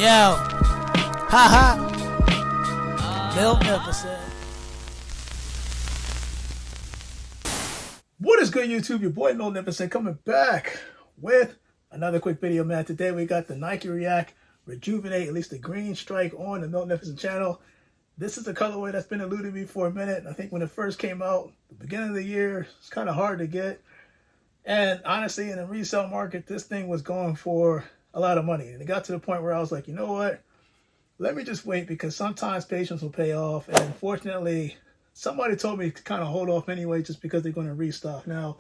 Yo, haha, Miltnificent. What is good, YouTube? Your boy Miltnificent coming back with another quick video, man. Today we got the Nike Reactx Rejuve8, at least the green strike on the Miltnificent channel. This is a colorway that's been eluding me for a minute. I think when it first came out, the beginning of the year, it's kind of hard to get. And honestly, in the resale market, this thing was going for a lot of money. And it got to the point where I was like, you know what? Let me just wait, because sometimes patience will pay off. And unfortunately, somebody told me to kind of hold off anyway, just because they're going to restock. Now,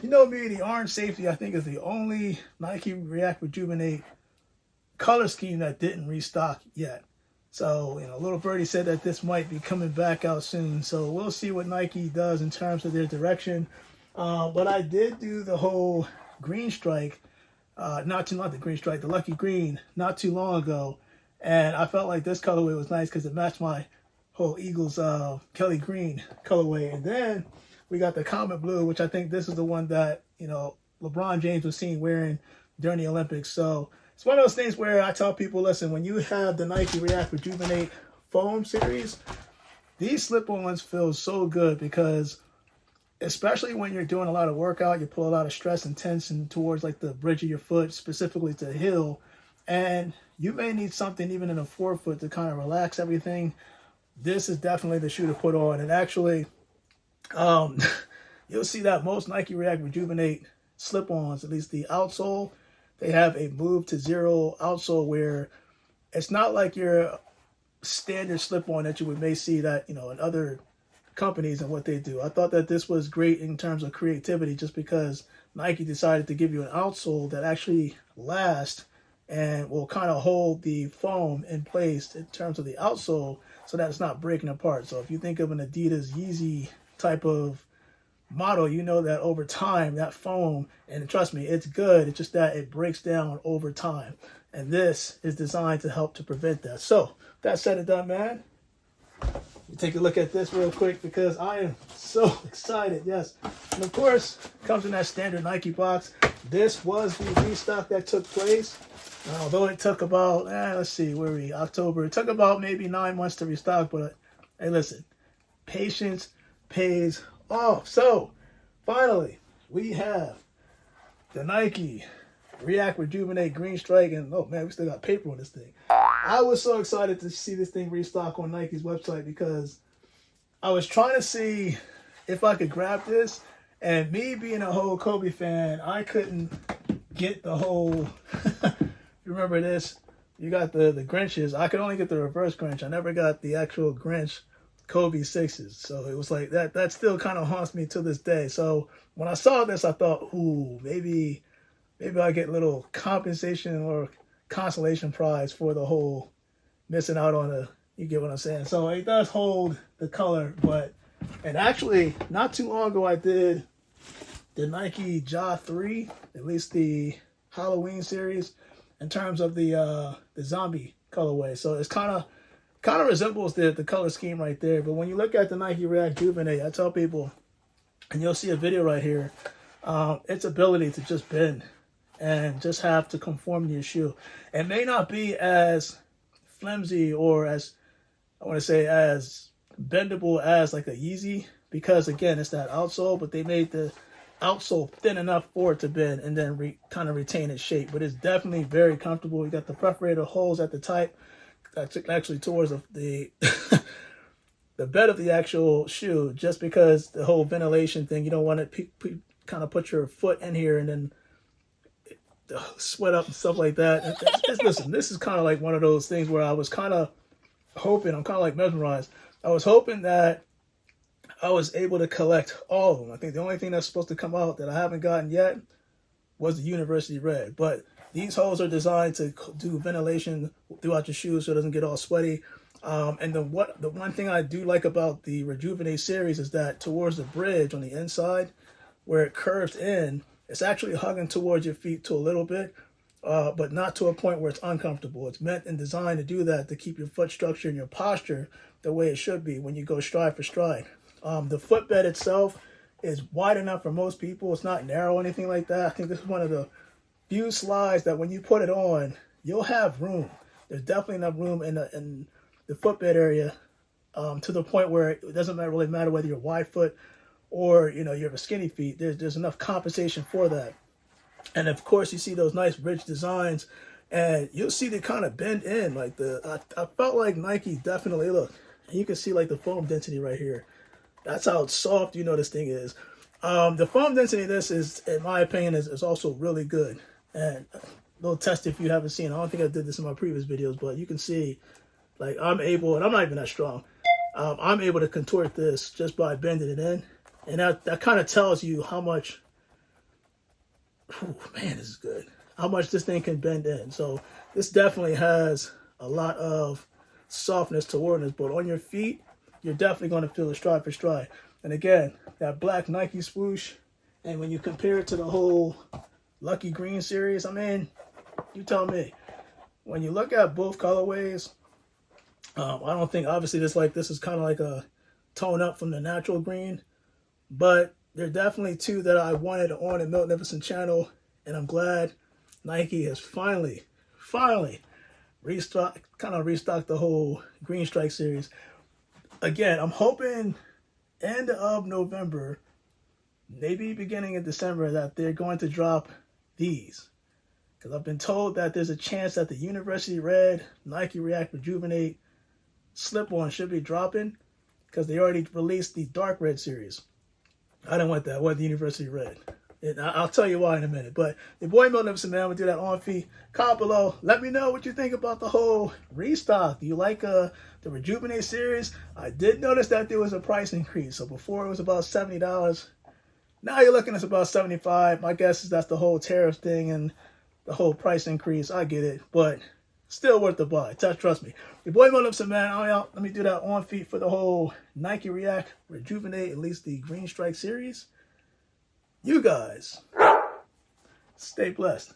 you know me, the orange safety, I think, is the only Nike Reactx Rejuve8 color scheme that didn't restock yet. So, you know, Little Birdie said that this might be coming back out soon. So we'll see what Nike does in terms of their direction. But I did do the whole green strike, not the green strike, the lucky green, not too long ago. And I felt like this colorway was nice because it matched my whole Eagles Kelly green colorway. And then we got the Comet Blue, which I think this is the one that, you know, LeBron James was seen wearing during the Olympics. So it's one of those things where I tell people, listen, when you have the Nike Reactx Rejuve8 foam series, these slip-ons feel so good, because especially when you're doing a lot of workout, you pull a lot of stress and tension towards like the bridge of your foot, specifically to the heel, and you may need something even in a forefoot to kind of relax everything. This is definitely the shoe to put on. And actually, you'll see that most Nike Reactx Rejuve8 slip-ons, at least the outsole, they have a move to zero outsole, where it's not like your standard slip-on that you may see that, you know, in other companies and what they do. I thought that this was great in terms of creativity, just because Nike decided to give you an outsole that actually lasts and will kind of hold the foam in place in terms of the outsole, so that it's not breaking apart. So if you think of an Adidas Yeezy type of model, you know that over time that foam, and trust me, it's good, it's just that it breaks down over time, and this is designed to help to prevent that. So that said and done, man, take a look at this real quick, because I am so excited. Yes, and of course comes in that standard Nike box. This was the restock that took place, although it took about let's see, where are we, October, it took about maybe 9 months to restock. But hey, listen, patience pays off. So finally we have the Nike Reactx Rejuve8 green strike, and oh man, we still got paper on this thing. I was so excited to see this thing restock on Nike's website, because I was trying to see if I could grab this, and me being a whole Kobe fan, I couldn't get the whole you remember this, you got the Grinches, I could only get the reverse Grinch. I never got the actual Grinch Kobe 6s. So it was like that still kind of haunts me to this day. So when I saw this, I thought, ooh, maybe I get a little compensation or consolation prize for the whole missing out on the, you get what I'm saying. So it does hold the color. But, and actually not too long ago I did the Nike Ja 3, at least the Halloween series, in terms of the zombie colorway. So it's kind of resembles the color scheme right there. But when you look at the Nike Reactx Rejuve8, I tell people, and you'll see a video right here, its ability to just bend and just have to conform to your shoe. It may not be as flimsy, or as, I want to say, as bendable as like a Yeezy, because again, it's that outsole, but they made the outsole thin enough for it to bend and then kind of retain its shape. But it's definitely very comfortable. You got the perforated holes at the type, that's actually towards the the bed of the actual shoe, just because the whole ventilation thing, you don't want to kind of put your foot in here and then sweat up and stuff like that. Listen, this is kind of like one of those things where I was kind of hoping, I'm kind of like mesmerized, I was hoping that I was able to collect all of them. I think the only thing that's supposed to come out that I haven't gotten yet was the University Red. But these holes are designed to do ventilation throughout your shoes so it doesn't get all sweaty. And the one thing I do like about the Rejuve8 series is that towards the bridge on the inside, where it curves in, it's actually hugging towards your feet to a little bit, but not to a point where it's uncomfortable. It's meant and designed to do that, to keep your foot structure and your posture the way it should be when you go stride for stride. The footbed itself is wide enough for most people. It's not narrow or anything like that. I think this is one of the few slides that when you put it on, you'll have room. There's definitely enough room in the footbed area to the point where it doesn't really matter whether you're wide foot or you have a skinny feet. There's enough compensation for that. And of course, you see those nice rich designs, and you'll see they kind of bend in. Like I felt like Nike definitely, look, you can see like the foam density right here. That's how soft this thing is. The foam density of this is, in my opinion, is also really good. And a little test if you haven't seen. I don't think I did this in my previous videos, but you can see, like, I'm able, and I'm not even that strong. I'm able to contort this just by bending it in, and that kind of tells you how much. Man, this is good. How much this thing can bend in. So this definitely has a lot of softness toward this, but on your feet, you're definitely going to feel it stride for stride. And again, that black Nike swoosh, and when you compare it to the whole Lucky Green series, I mean, you tell me. When you look at both colorways, I don't think, obviously, this is kind of like a tone up from the natural green, but there are definitely two that I wanted on the Miltnificent channel, and I'm glad Nike has finally restocked the whole Green Strike series. Again, I'm hoping end of November, maybe beginning of December, that they're going to drop these. Because I've been told that there's a chance that the University Red Nike Reactx Rejuven8 slip-on should be dropping, because they already released the Dark Red series. I didn't want that. I want the University Red. And I'll tell you why in a minute. But the boy Miltnificent, man, we'll do that on feet. Comment below. Let me know what you think about the whole restock. Do you like the Rejuven8 series? I did notice that there was a price increase. So before it was about $70. Now you're looking at about $75. My guess is that's the whole tariff thing and the whole price increase. I get it. But still worth the buy. Trust me. Your boy Miltnificent, man. I'm out. Let me do that on feet for the whole Nike React Rejuven8, at least the Green Strike series. You guys, stay blessed.